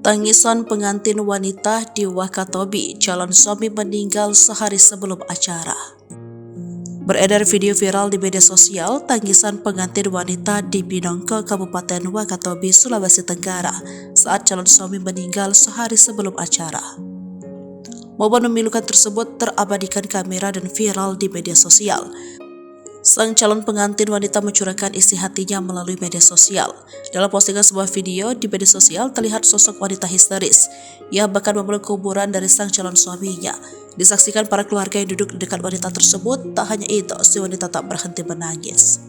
Tangisan pengantin wanita di Wakatobi, calon suami meninggal sehari sebelum acara. Beredar video viral di media sosial tangisan pengantin wanita di Binongko, Kabupaten Wakatobi, Sulawesi Tenggara saat calon suami meninggal sehari sebelum acara. Momen memilukan tersebut terabadikan kamera dan viral di media sosial. Sang calon pengantin wanita mencurahkan isi hatinya melalui media sosial. Dalam postingan sebuah video di media sosial terlihat sosok wanita histeris. Ia bahkan memeluk kuburan dari sang calon suaminya. Disaksikan para keluarga yang duduk di dekat wanita tersebut. Tak hanya itu, si wanita tak berhenti menangis.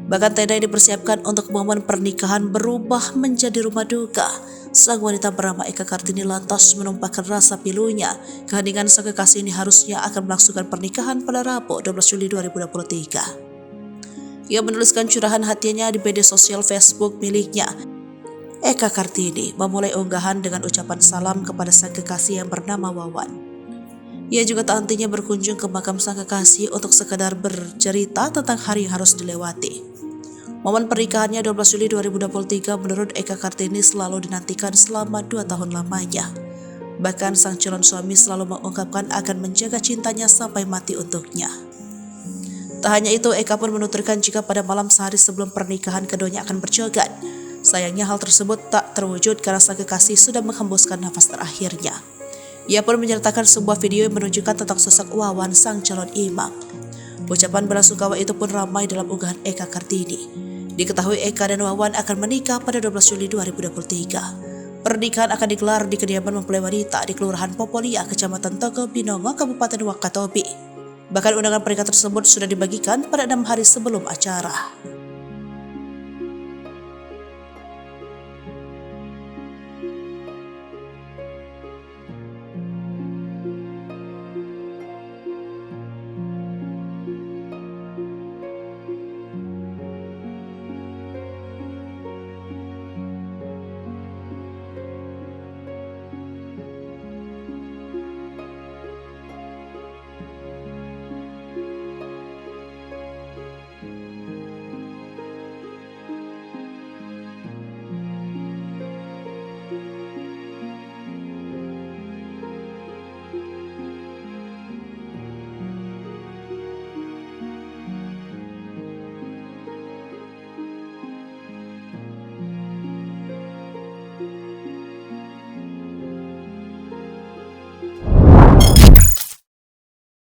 Bahkan tenda yang dipersiapkan untuk momen pernikahan berubah menjadi rumah duka. Sang wanita bernama Eka Kartini lantas menumpahkan rasa pilunya. Keheningan sang kekasih ini harusnya akan melangsungkan pernikahan pada Rabu 12 Juli 2023. Ia menuliskan curahan hatinya di media sosial Facebook miliknya. Eka Kartini memulai unggahan dengan ucapan salam kepada sang kekasih yang bernama Wawan. Ia juga tak hentinya berkunjung ke makam sang kekasih untuk sekedar bercerita tentang hari yang harus dilewati. Momen pernikahannya 12 Juli 2023 menurut Eka Kartini selalu dinantikan selama 2 tahun lamanya. Bahkan sang calon suami selalu mengungkapkan akan menjaga cintanya sampai mati untuknya. Tak hanya itu, Eka pun menuturkan jika pada malam sehari sebelum pernikahan keduanya akan berjoget. Sayangnya hal tersebut tak terwujud karena sang kekasih sudah menghembuskan nafas terakhirnya. Ia pun menyertakan sebuah video yang menunjukkan tentang sosok Wawan sang calon imam. Ucapan belasungkawa itu pun ramai dalam unggahan Eka Kartini. Diketahui Eka dan Wawan akan menikah pada 12 Juli 2023. Pernikahan akan digelar di kediaman mempelai wanita di Kelurahan Popolia, Kecamatan Toko Binongo, Kabupaten Wakatobi. Bahkan undangan pernikahan tersebut sudah dibagikan pada 6 hari sebelum acara.